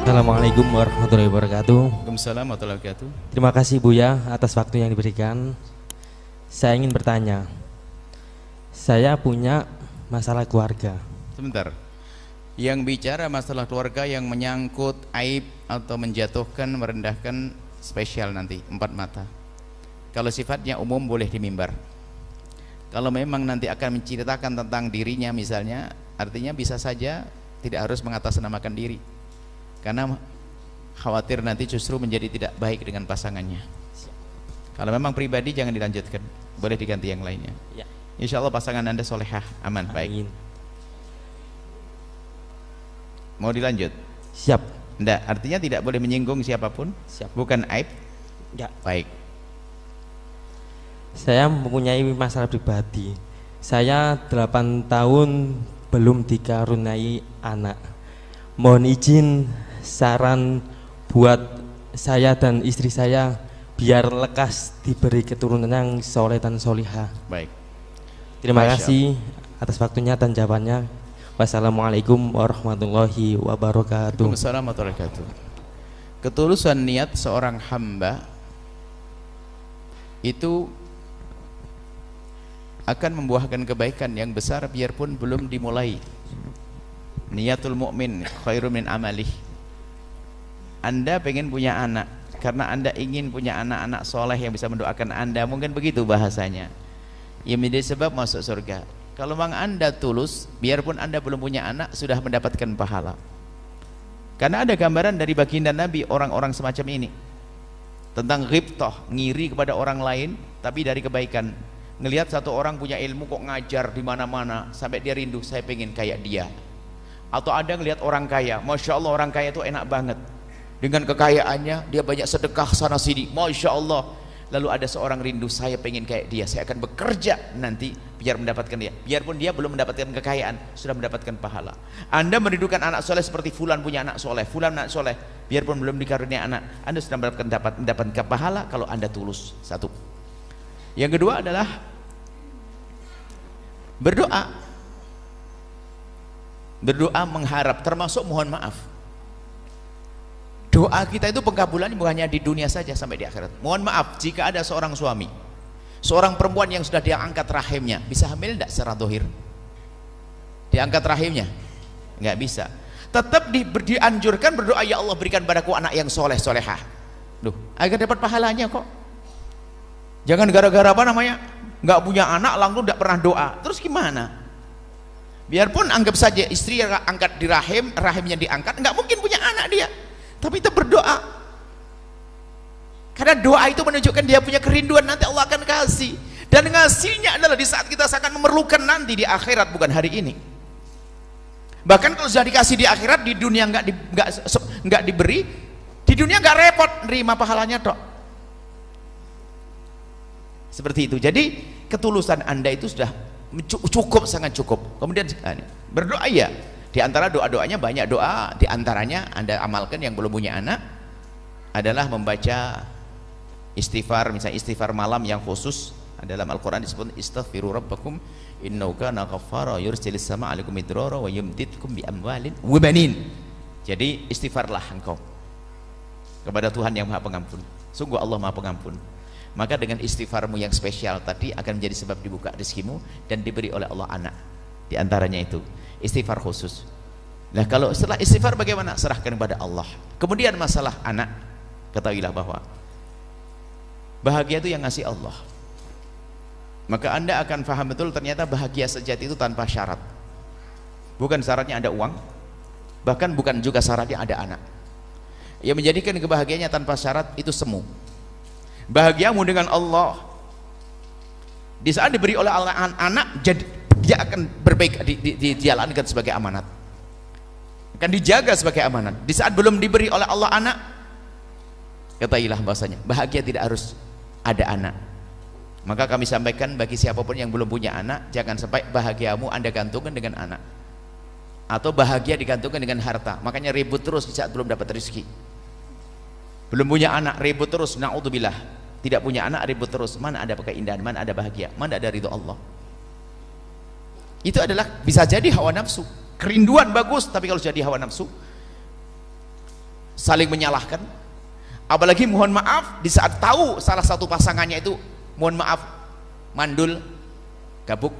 Assalamualaikum warahmatullahi wabarakatuh. Waalaikumsalam warahmatullahi wabarakatuh. Terima kasih Buya atas waktu yang diberikan. Saya ingin bertanya. Saya punya masalah keluarga. Sebentar. Yang bicara masalah keluarga yang menyangkut aib atau menjatuhkan, merendahkan spesial nanti, empat mata. Kalau sifatnya umum boleh di mimbar. Kalau memang nanti akan menceritakan tentang dirinya misalnya, artinya bisa saja tidak harus mengatasnamakan diri. Karena khawatir nanti justru menjadi tidak baik dengan pasangannya. Kalau memang pribadi jangan dilanjutkan, boleh diganti yang lainnya. Ya. Insya Allah pasangan Anda solehah, aman, baik. Amin. Mau dilanjut? Siap. Enggak, artinya tidak boleh menyinggung siapapun. Siap. Bukan aib. Ya. Baik. Saya mempunyai masalah pribadi. Saya 8 tahun belum dikaruniai anak. Mohon izin saran buat saya dan istri saya biar lekas diberi keturunan yang soleh dan solihah. Baik. Terima Masya kasih atas waktunya dan jawabannya. Wassalamualaikum warahmatullahi wabarakatuh. Waalaikumsalam warahmatullahi wabarakatuh. Ketulusan niat seorang hamba itu akan membuahkan kebaikan yang besar biarpun belum dimulai. Niatul mukmin khairun min amalih. Anda pengen punya anak karena Anda ingin punya anak-anak soleh yang bisa mendoakan Anda, mungkin begitu bahasanya, yang menjadi sebab masuk surga. Kalau memang Anda tulus, biarpun Anda belum punya anak sudah mendapatkan pahala. Karena ada gambaran dari baginda Nabi orang-orang semacam ini tentang ghibtah, ngiri kepada orang lain tapi dari kebaikan. Ngelihat satu orang punya ilmu kok ngajar di mana-mana sampai dia rindu, saya pengen kayak dia. Atau ada ngelihat orang kaya, masya Allah orang kaya itu enak banget, dengan kekayaannya dia banyak sedekah sana sini, masya Allah. Lalu ada seorang rindu, saya pengen kayak dia, saya akan bekerja nanti biar mendapatkan dia. Biarpun dia belum mendapatkan kekayaan, sudah mendapatkan pahala. Anda merindukan anak soleh seperti fulan punya anak soleh, fulan anak soleh, biarpun belum dikaruniai anak, Anda sudah mendapatkan pahala kalau Anda tulus. Satu. Yang kedua adalah berdoa. Berdoa mengharap, termasuk mohon maaf. Doa kita itu pengkabulannya bukan hanya di dunia saja, sampai di akhirat. Mohon maaf jika ada seorang suami, seorang perempuan yang sudah diangkat rahimnya, bisa hamil tidak secara dohir? Diangkat rahimnya? Nggak bisa. Tetap dianjurkan berdoa, ya Allah berikan padaku anak yang soleh solehah. Duh, agar dapat pahalanya kok. Jangan gara-gara apa namanya nggak punya anak langsung tidak pernah doa. Terus gimana? Biarpun anggap saja istri yang angkat di rahim, rahimnya diangkat, nggak mungkin punya anak dia. Tapi itu berdoa. Karena doa itu menunjukkan dia punya kerinduan, nanti Allah akan kasih. Dan ngasihnya adalah di saat kita akan memerlukan nanti di akhirat, bukan hari ini. Bahkan kalau sudah dikasih di akhirat, di dunia nggak diberi, di dunia nggak repot nerima pahalanya dok. Seperti itu. Jadi ketulusan Anda itu sudah cukup, sangat cukup. Kemudian berdoa ya. Di antara doa-doanya banyak doa, di antaranya Anda amalkan yang belum punya anak adalah membaca istighfar, misalnya istighfar malam yang khusus. Dalam Al-Qur'an disebut istaghfiru rabbakum innahu kana ghaffara yursilis sama 'alaikum midrara wa yumditkum bi amwalin wa banin. Jadi istighfarlah engkau kepada Tuhan yang Maha Pengampun. Sungguh Allah Maha Pengampun. Maka dengan istighfarmu yang spesial tadi akan menjadi sebab dibuka rezekimu dan diberi oleh Allah anak. Di antaranya itu istighfar khusus. Nah, kalau setelah istighfar bagaimana? Serahkan kepada Allah. Kemudian masalah anak, ketahuilah bahwa bahagia itu yang ngasih Allah. Maka Anda akan paham betul ternyata bahagia sejati itu tanpa syarat. Bukan syaratnya ada uang, bahkan bukan juga syaratnya ada anak. Yang menjadikan kebahagiaannya tanpa syarat itu semu. Bahagiamu dengan Allah di saat diberi oleh Allah anak, jadi dia akan berbaik, dijalankan sebagai amanat, akan dijaga sebagai amanat. Di saat belum diberi oleh Allah anak, ketahuilah bahasanya bahagia tidak harus ada anak. Maka kami sampaikan bagi siapapun yang belum punya anak, jangan sampai bahagiamu Anda gantungkan dengan anak, atau bahagia digantungkan dengan harta. Makanya ribut terus di saat belum dapat rezeki. Belum punya anak ribut terus, naudzubillah. Tidak punya anak ribut terus, mana ada keindahan, mana ada bahagia, mana ada ridho Allah. Itu adalah bisa jadi hawa nafsu. Kerinduan bagus, tapi kalau jadi hawa nafsu saling menyalahkan. Apalagi mohon maaf di saat tahu salah satu pasangannya itu mohon maaf mandul, gabuk,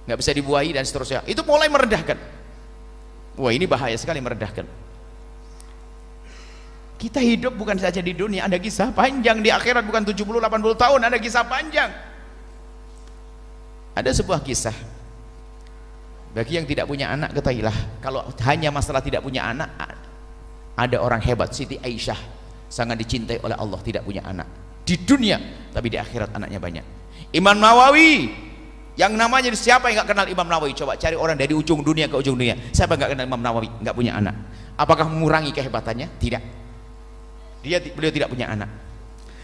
nggak bisa dibuahi dan seterusnya, itu mulai merendahkan. Wah, ini bahaya sekali, merendahkan. Kita hidup bukan saja di dunia, ada kisah panjang. Di akhirat bukan 70-80 tahun, ada kisah panjang. Ada sebuah kisah, bagi yang tidak punya anak ketahuilah, kalau hanya masalah tidak punya anak, ada orang hebat, Siti Aisyah, sangat dicintai oleh Allah, tidak punya anak di dunia, tapi di akhirat anaknya banyak. Imam Nawawi, yang namanya siapa yang nggak kenal Imam Nawawi? Coba cari orang dari ujung dunia ke ujung dunia, siapa nggak kenal Imam Nawawi? Nggak punya anak. Apakah mengurangi kehebatannya? Tidak. Beliau tidak punya anak.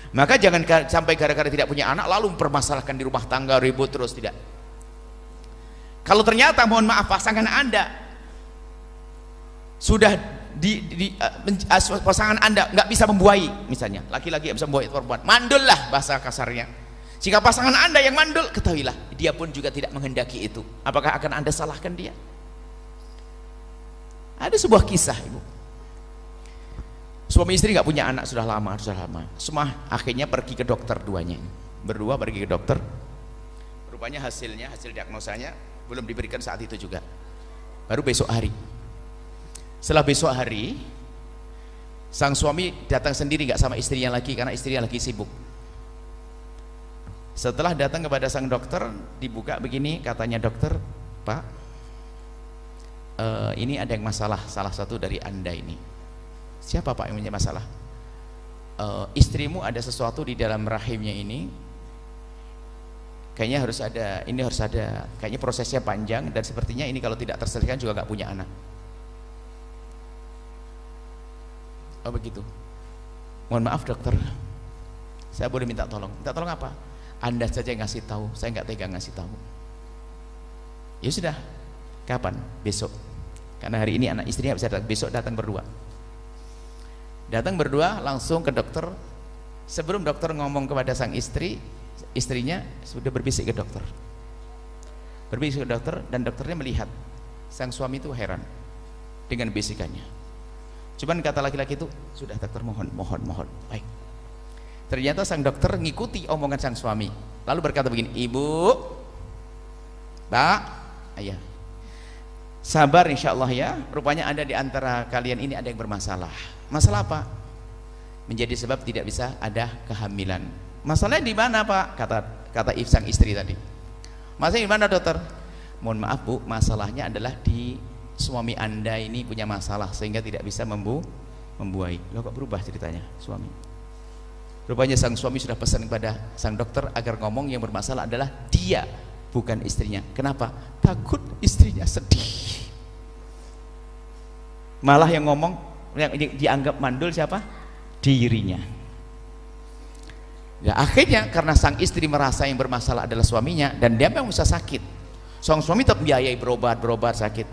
Maka jangan sampai gara-gara tidak punya anak lalu mempermasalahkan di rumah tangga, ribut terus, tidak. Kalau ternyata mohon maaf pasangan Anda sudah pasangan Anda nggak bisa membuahi, misalnya laki-laki nggak bisa membuahi perempuan, mandul lah bahasa kasarnya. Jika pasangan Anda yang mandul, ketahuilah dia pun juga tidak menghendaki itu. Apakah akan Anda salahkan dia? Ada sebuah kisah, Ibu. Suami istri nggak punya anak sudah lama. Semua akhirnya pergi ke dokter, berdua pergi ke dokter. Rupanya hasil diagnosanya belum diberikan saat itu juga, baru besok hari. Setelah besok hari, sang suami datang sendiri, nggak sama istrinya lagi karena istrinya lagi sibuk. Setelah datang kepada sang dokter, dibuka begini, katanya dokter, Pak, ini ada yang masalah, salah satu dari Anda ini. Siapa Pak yang punya masalah? Istrimu ada sesuatu di dalam rahimnya ini, kayaknya harus ada, kayaknya prosesnya panjang dan sepertinya ini kalau tidak terselesaikan juga nggak punya anak. Oh begitu. Mohon maaf dokter, saya boleh minta tolong. Minta tolong apa? Anda saja yang ngasih tahu, saya nggak tega ngasih tahu. Ya sudah, kapan? Besok. Karena hari ini anak istrinya bisa datang, besok datang berdua. Datang berdua langsung ke dokter. Sebelum dokter ngomong kepada sang istri, istrinya sudah berbisik ke dokter. Berbisik ke dokter dan dokternya melihat sang suami itu heran dengan bisikannya. Cuman kata laki-laki itu, sudah dokter mohon. Baik. Ternyata sang dokter ngikuti omongan sang suami, lalu berkata begini, Ibu, Pak, Ayah, sabar insya Allah ya, rupanya ada di antara kalian ini ada yang bermasalah. Masalah apa? Menjadi sebab tidak bisa ada kehamilan. Masalahnya di mana Pak? Kata sang istri tadi. Masalahnya di mana dokter? Mohon maaf Bu, masalahnya adalah di suami Anda ini punya masalah sehingga tidak bisa membuahi. Loh kok berubah ceritanya suami? Rupanya sang suami sudah pesan kepada sang dokter agar ngomong yang bermasalah adalah dia, bukan istrinya. Kenapa? Takut istrinya sedih. Malah yang ngomong, yang dianggap mandul siapa? Dirinya. Ya, akhirnya karena sang istri merasa yang bermasalah adalah suaminya dan dia memang bisa sakit. Sang suami tetap biayai berobat sakit.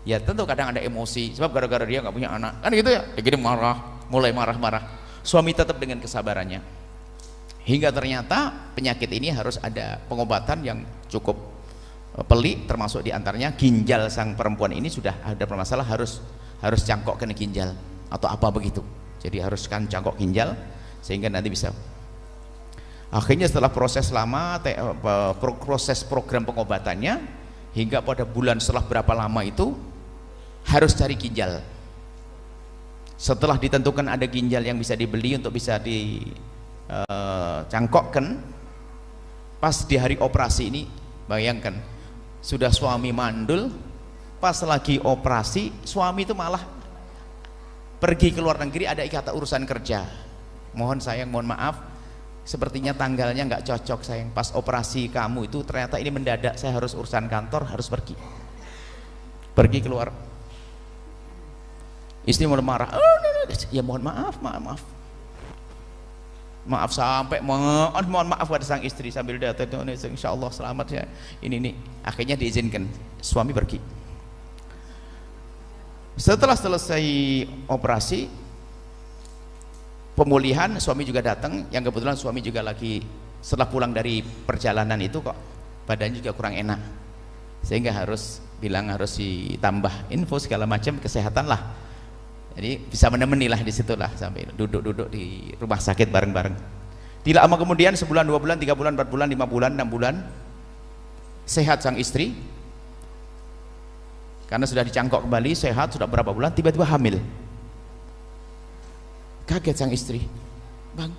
Ya tentu kadang ada emosi sebab gara-gara dia nggak punya anak. Kan gitu ya. Jadi mulai marah-marah. Suami tetap dengan kesabarannya. Hingga ternyata penyakit ini harus ada pengobatan yang cukup pelik, termasuk diantaranya ginjal sang perempuan ini sudah ada permasalahan, harus cangkok kena ginjal atau apa begitu. Jadi haruskan cangkok ginjal sehingga nanti bisa. Akhirnya setelah proses lama, proses program pengobatannya, hingga pada bulan setelah berapa lama itu harus cari ginjal. Setelah ditentukan ada ginjal yang bisa dibeli untuk bisa dicangkokkan, pas di hari operasi ini, bayangkan sudah suami mandul, pas lagi operasi suami itu malah pergi ke luar negeri, ada ikatan urusan kerja. Mohon sayang, mohon maaf, sepertinya tanggalnya nggak cocok sayang, pas operasi kamu itu ternyata ini mendadak, saya harus urusan kantor, harus pergi keluar. Istri mau marah, ya mohon maaf sampai mohon maaf pada sang istri sambil datang, insya Allah selamat ya, ini akhirnya diizinkan, suami pergi. Setelah selesai operasi pemulihan, suami juga datang, yang kebetulan suami juga lagi setelah pulang dari perjalanan itu kok badannya juga kurang enak, sehingga harus ditambah info segala macam kesehatan lah. Jadi bisa menemani lah di situlah sampai duduk-duduk di rumah sakit bareng-bareng. Tidak lama kemudian, sebulan, 2 bulan, 3 bulan, 4 bulan, 5 bulan, 6 bulan, sehat sang istri. Karena sudah dicangkok kembali, sehat, sudah berapa bulan, tiba-tiba hamil. Kaget sang istri, bang,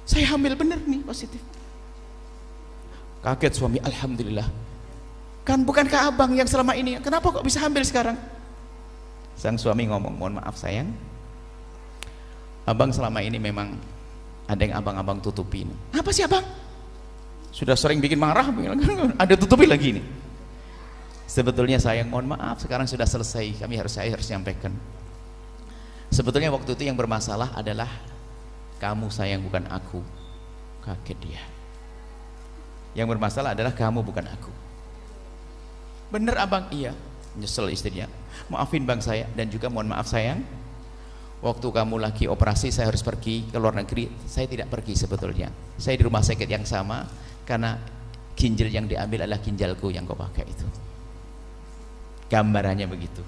saya hamil bener nih, positif. Kaget suami, alhamdulillah. Kan bukankah abang yang selama ini, kenapa kok bisa hamil sekarang? Sang suami ngomong, mohon maaf sayang, abang selama ini memang ada yang abang-abang tutupin. Apa sih abang? Sudah sering bikin marah, ada tutupi lagi nih. Sebetulnya sayang, mohon maaf, sekarang sudah selesai, saya harus nyampaikan. Sebetulnya waktu itu yang bermasalah adalah kamu sayang, bukan aku. Kaget dia. Yang bermasalah adalah kamu, bukan aku. Bener abang? Iya. Nyesel istrinya, maafin bang saya, dan juga mohon maaf sayang, waktu kamu lagi operasi saya harus pergi ke luar negeri, saya tidak pergi sebetulnya, saya di rumah sakit yang sama karena ginjal yang diambil adalah ginjalku yang kau pakai itu. Gambarannya begitu.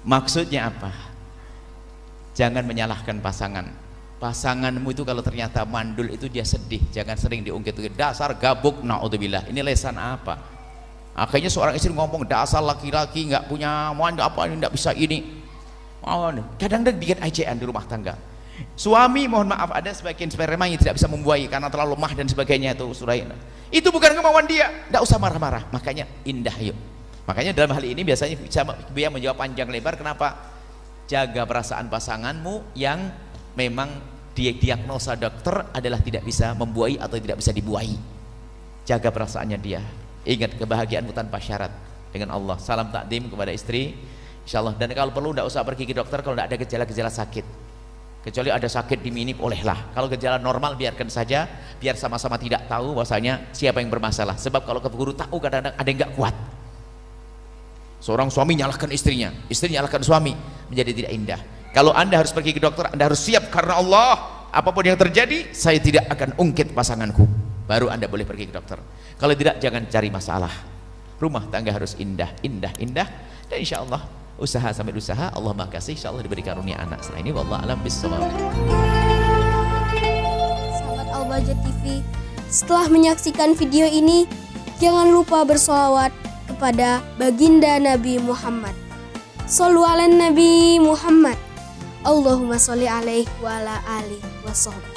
Maksudnya apa? Jangan menyalahkan pasanganmu itu kalau ternyata mandul itu dia sedih, jangan sering diungkit-ungkit, dasar gabuk, naudzubillah. Ini lesan apa? Akhirnya seorang istri ngomong, dasar laki-laki nggak punya apa, nggak bisa ini. Kadang-kadang bikin ejaan di rumah tangga. Suami, mohon maaf, ada sebagian sperma yang tidak bisa membuahi karena terlalu lemah dan sebagainya, itu bukan kemauan dia, nggak usah marah-marah. Makanya indah, yuk. Makanya dalam hal ini biasanya dia menjawab panjang lebar. Kenapa? Jaga perasaan pasanganmu yang memang diagnosa dokter adalah tidak bisa membuahi atau tidak bisa dibuahi. Jaga perasaannya dia. Ingat, kebahagiaanmu tanpa syarat dengan Allah. Salam takdim kepada istri, insyaallah. Dan kalau perlu tidak usah pergi ke dokter kalau tidak ada gejala-gejala sakit, kecuali ada sakit diminip olehlah. Kalau gejala normal biarkan saja, biar sama-sama tidak tahu bahwasanya siapa yang bermasalah. Sebab kalau keburu tahu, kadang-kadang ada yang nggak kuat. Seorang suami nyalahkan istrinya, istri nyalahkan suami, menjadi tidak indah. Kalau anda harus pergi ke dokter, anda harus siap karena Allah. Apapun yang terjadi, saya tidak akan ungkit pasanganku. Baru anda boleh pergi ke dokter. Kalau tidak, jangan cari masalah. Rumah tangga harus indah, indah, indah. Dan insya Allah, usaha sampai usaha, Allah maha kasih, insya Allah diberi karunia anak. Setelah ini, wallahu a'lam bishawab. Sahabat Al-Bahjah TV, setelah menyaksikan video ini, jangan lupa bersolawat kepada baginda Nabi Muhammad. Shollu ala Nabi Muhammad. Allahumma sholli alaihi wa ala alihi wa sahbihi.